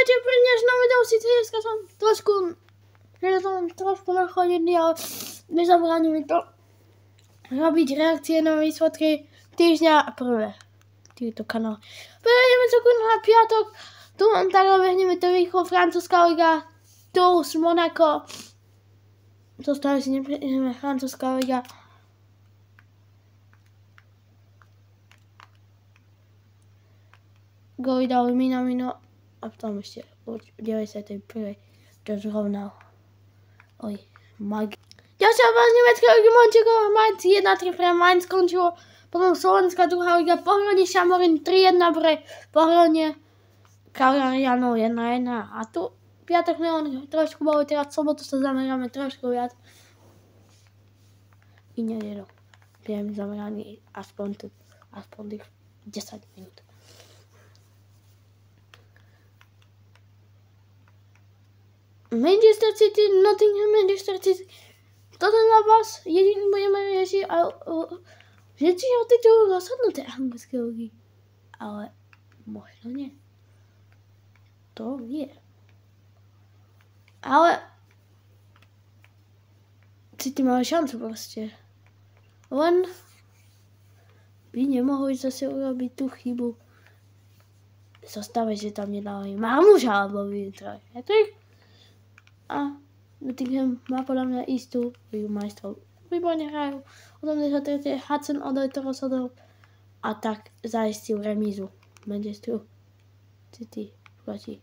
vítajte pri dnešnom videu, síce dneska som trošku nachodený, ale nezabráni mi to robiť reakcie na výsledky týždňa prvé týchto kanál. Prejdeme sa na piatok, tu mám tak obehneme to rýchlo, francúzska liga, Toulouse, Monaco, to stále si neprejdeme, francúzska liga. Góly dali Minamino a potom ešte v 91. to zrovnal. Oj, Mag. Ďalšia vás nemeckého ligy Mončekova, Mainz 1-3 pre Mainz skončilo, potom Slovenská druhá liga, Pohľadne Šamorín 3-1 pre Pohľadne Kalarianov 1-1 a tu piatok neon trošku bolo, teraz sobotu sa zameráme trošku viac. I nedelo, budeme zameraní aspoň tých 10 minút. Manchester City, Nottingham, Manchester City. Toto zápas jediný budeme riešiť, ale všetci o titul rozhodnuté anglické ligy. Ale možno nie. To je. Ale City mali šancu proste. Len by nemohli zase urobiť tú chybu. Zostave, že tam nedali Marmuša alebo Vintra. A Nottingham má podľa mňa istú ligu majstrov. Výborne hrajú. O tom, že sa tretie Hudson Odoi to rozhodol a tak zaistil remízu Manchesteru City proti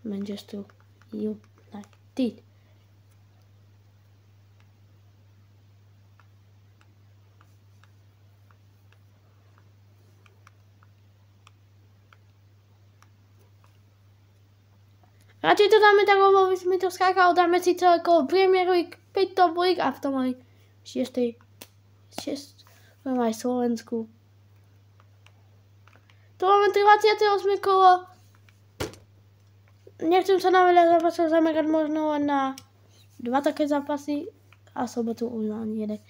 Manchesteru United. Radšej to dáme tak, lebo by sme to skákalo, dáme si celé kolo Premier League, 5 top league a v tom aj 6. Máme aj Slovensku. Tu máme 28. kolo. Nechcem sa na veľa zápasov zamerať, možno len na 2 také zápasy a sobotu už ani jeden.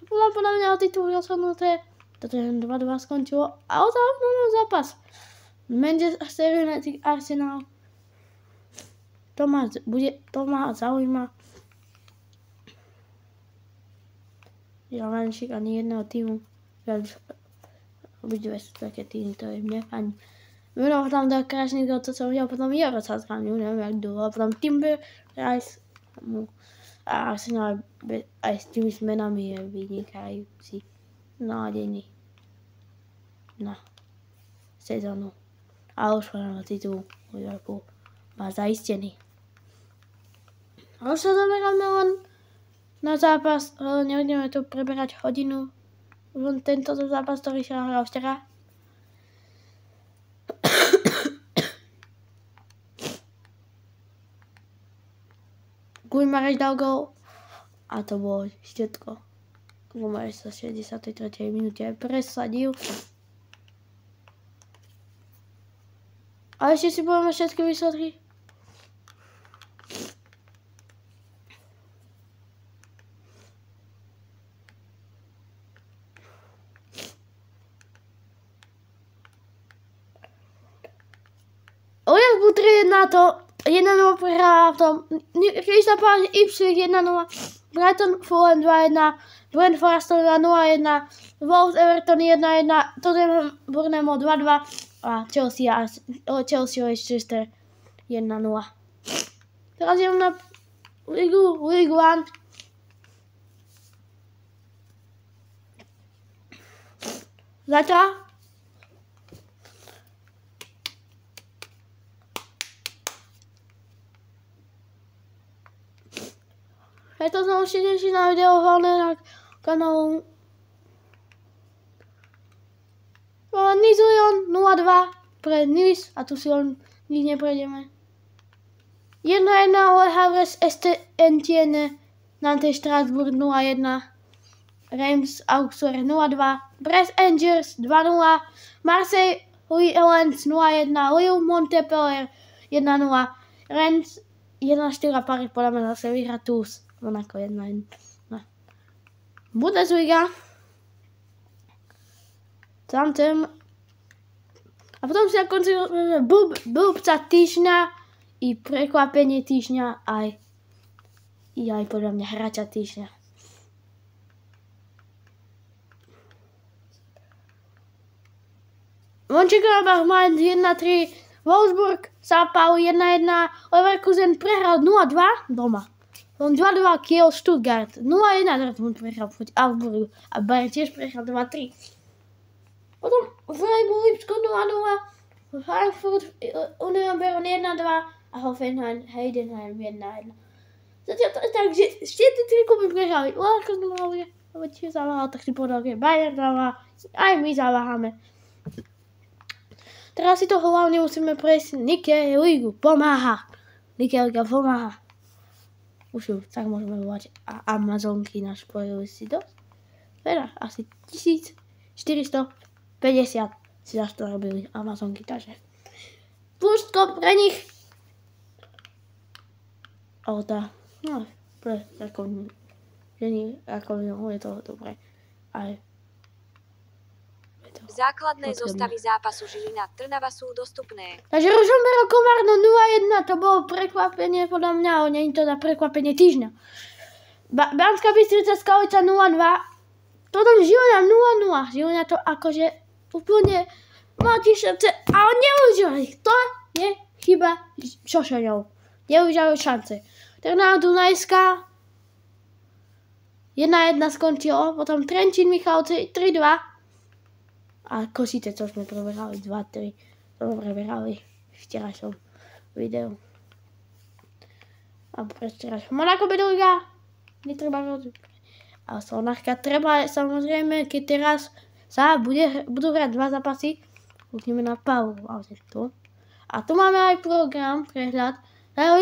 Podľa mňa o titul rozhodnuté, toto je 2-2 skončilo a o to zápas. Manchester United Arsenal. To ma zaujíma. Ja Lanšik ani jedného týmu. Obidve sú také týmy, ktoré mne fani. Mnoho tam dal krásny gol, co som videl, potom Jaro sa zranil, neviem jak dlho. Potom Timber, Rice a Arsenal aj s tými zmenami je vynikajúci, nádejný na sezónu. A už na titul Liverpool má zaistený. Ale sa zameráme len na zápas, nebudeme tu preberať hodinu, len tento zápas, ktorý sa hral včera. Guimarães dal gól a to bolo všetko. Guimarães sa v 63. minúte presadil. A ešte si povieme všetky výsledky. Liverpool 3-1 to 1-0 prehrá v tom. Crystal Palace Ipswich 1-0. Brighton Fulham 2-1. Brentford Aston Villa 0-1. Wolves Everton 1-1. Tottenham Bournemouth 2-2. A Chelsea Leicester 1-0. Teraz idem na Ligu 1. Zatiaľ je to znovu štěnější na video hlavně na kanálu. Nice Lyon 0-2 pre Nice a tu si len nič neprejdeme. 1-1 Le Havre Etienne Nantes Strasbourg 0-1. Reims Auxerre 0-2. Brest Angers 2-0. Marseille Lens 0-1. Lille Montpellier 1-0. Rennes 1-4 a Paris podľa mňa zase vyhrá Toulouse. Monaco 1-1. Bundesliga. Tamten A potom si na konci blbca týždňa i prekvapenie týždňa aj podľa mňa hráča týždňa. Mönchengladbach má 1-3, Wolfsburg São Paulo 1-1, Leverkusen prehral 0-2 doma. Potom 2-2 Kiel Stuttgart, 0-1 Dortmund prehral proti Augsburgu a Bayern tiež prehral 2-3. Potom Freiburg Lipsko 0-0, Frankfurt Union Berlin 1-2 a Hoffenheim Heidenheim 1-1. Takže všetci tri kluby prehrali. Leverkusen mali, lebo tiež zaváhal, tak si povedal, že Bayern zaváha, aj my zaváhame. Teraz si to hlavne musíme prejsť. Nike Ligu pomáha. Nike Liga pomáha. Už ju tak môžeme volať. A Amazonky nás spojili si dosť. Teda asi 1450 si za to robili Amazonky. Takže pustko pre nich. Ale tá, no, pre rakovinu. Žení rakovinu, je to dobré. Aj základné zostavy zápasu Žilina Trnava sú dostupné. Takže Ružomberok Komárno 0-1, to bolo prekvapenie podľa mňa, ale nie je to na prekvapenie týždňa. Banská Bystrica Skalica 0-2, potom Žilina 0-0, Žilina to akože úplne má tiež šance, ale neužili. To je chyba Šošeňov. Neužili šance. Trnava Dunajská 1-1 skončilo, potom Trenčín Michalovce 3-2. A Košice, čo sme preberali 2-3. To sme preberali v včerajšom videu. A predvčerajšom. Monako Bedoliga. Netreba rozumieť. A Solnárka treba, samozrejme, keď teraz sa budú hrať 2 zápasy, kúkneme na Paulu. A tu máme aj program, prehľad. 1-0,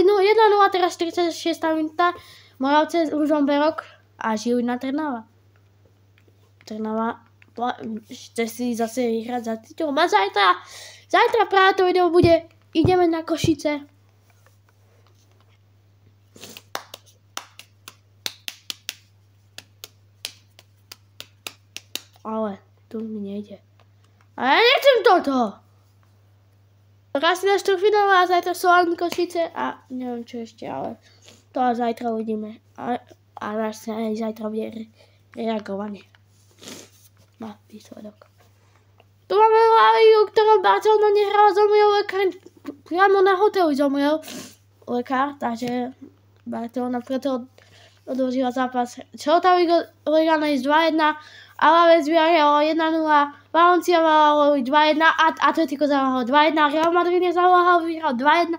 teraz 46. minúta. Moravce, Ružomberok a Žilina Trnava. Trnava chce si zase vyhrať za titul. A zajtra práve to video bude. Ideme na Košice. Ale tu mi nejde. A ja nechcem toto. Raz si na štvrťfinále a zajtra Slovan Košice a neviem čo ešte, ale to zajtra uvidíme. A raz aj zajtra bude reagovanie na výsledok. Tu máme Láriu, ktorá Barcelona nehrala, zomrel lekár, priamo na hoteli zomrel lekár, takže Barcelona preto odložila zápas. Celta Leganés 2-1, Alaves Villarreal 1-0, Valencia Valladolid 2-1, Atletico zaváhal 2-1, Real Madrid nezaváhal, vyhral 2-1,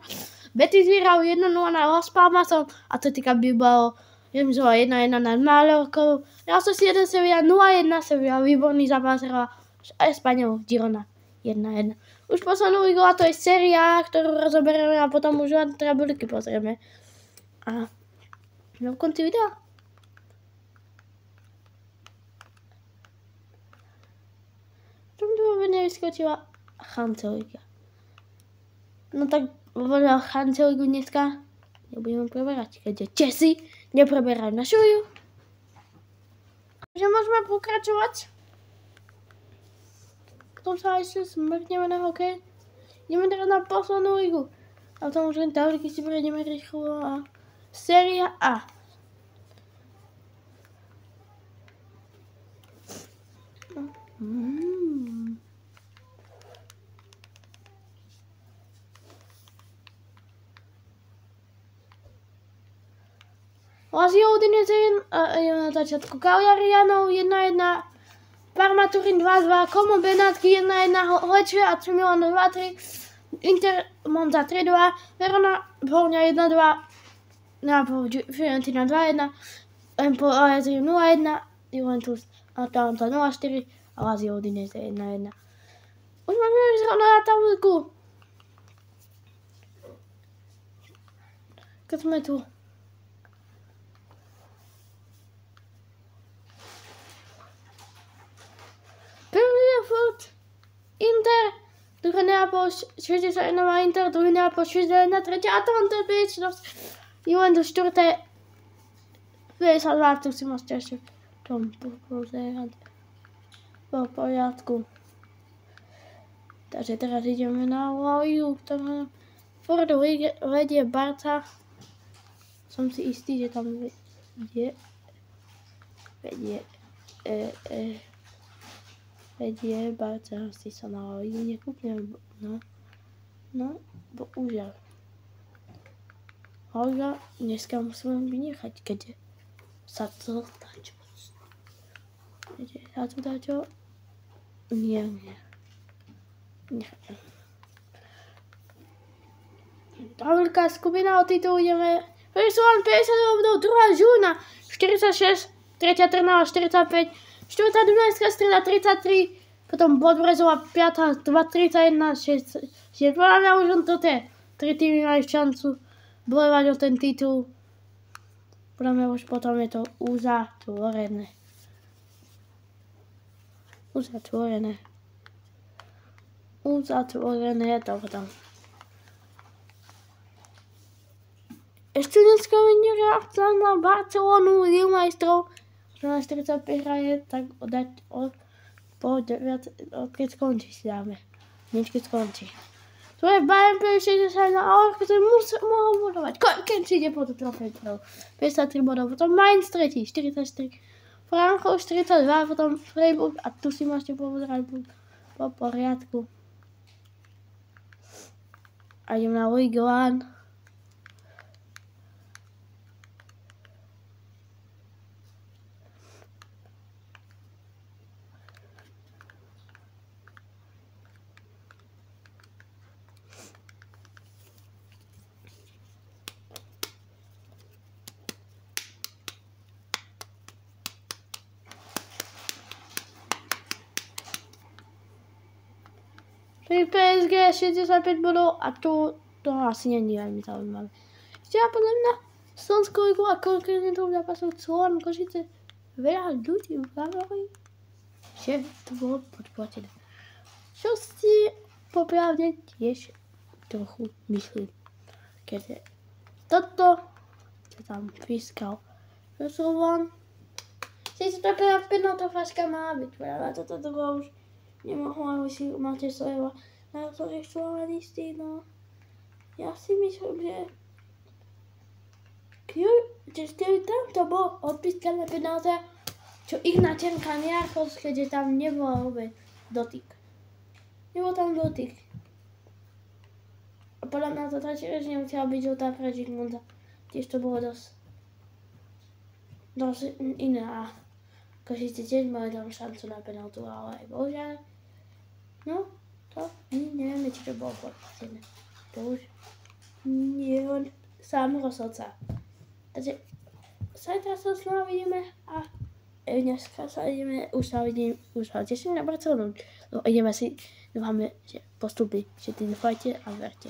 Betis vyhral 1-0 na Las Palmasom, Atletica Bilbao remizová 1-1 nad Mallorcou. Real Sociedad Sevilla 0-1, Sevilla výborný zápas hrala Espanyol Girona 1-1. Už poslednú ligu a to je séria, ktorú rozoberieme a potom už len tabuľky pozrieme. A na konci videa. Tam to vôbec nevyskočila Chanceliga. No tak povedal Chanceligu dneska nebudeme preberať, keďže Česi nepreberajú našu ligu. Takže môžeme pokračovať. Potom sa ešte smrkneme na hokej. Ideme teraz na poslednú ligu. A tam už len tabuľky si prejdeme rýchlo a séria A. Lazio Udinese na začiatku Cagliarianov 1-1, Parma Turín 2-2, Como Benátky 1-1, Lecce AC Milan 2-3, Inter Monza 3-2, Verona Bologna 1-2, Napoli Fiorentina 2-1, Empoli Lazio 0-1, Juventus Atalanta 0-4 a Lazio Udinese 1-1. Už máme vyzrať na tabuľku. Keď sme tu. Prvý je furt Inter, druhý Neapol 61 má Inter, druhý Neapol 61, tretí Atalanta 5, Juventus 4, 52, tu si môžete ešte v tom pozerať. Po poriadku. Takže teraz ideme na La Ligu, ktorá Ford vedie Barca. Som si istý, že tam vedie Barca, si sa na La Ligu nekúpne, no, bohužiaľ. La Liga dneska musím vynechať, keď sa to dačo. Nie. Tabulka skupina o titul ideme. Prvý sú len 50 bodov, druhá Žilina 46, tretia Trnava 45, štvrtá Dunajská Streda 33, potom Podbrezová 5, 231, 6. Podľa mňa už len toto je. 3 týmy majú šancu bojovať o ten titul. Podľa mňa už potom je to uzatvorené. Uzatvorené je to potom. Ešte dneska vidím, že Arsenal na Barcelonu, Ligu majstrov. 14:45 hraje, tak keď skončí si dáme. Hneď keď skončí. To je Bayern 60 na Aorke, ktorý mohol bodovať. Keď si ide po to trofej prv. 53 bodov, potom Mainz 3, 44. Frankfurt 42, potom Freiburg a tu si môžete pozerať po poriadku. A idem na Ligue 1. Pri PSG 65 bodov a to asi není veľmi zaujímavé. Ešte ja podľa mňa Slovenskou ligu a konkurentov zápasov Slovan Košice veľa ľudí ukázali, že to bolo podplatené. Čo si popravde tiež trochu myslím. Keďže toto, čo tam pískal Slovan, si to taká penaltovačka má byť, práve toto druhá už nemohla, aby si máte svojho názorných slovanistí, no. Ja si myslím, že tamto bol odpískané penálta, čo Ignatenka nejako, keďže tam nebola vôbec dotyk. Nebol tam dotyk. A podľa mňa to tiež nemusela byť žltá pre Žigmunda. Tiež to bolo dosť iné a Košice tiež mali tam šancu na penaltu, ale aj bohužiaľ. No, to nevieme, či to bolo podplatené. To už nie on sám rozhodca. Takže zajtra sa s nami vidíme a dneska sa ideme, už sa teším na Barcelonu. No ideme si, dúfame, že postupí, že ty dúfajte a verte.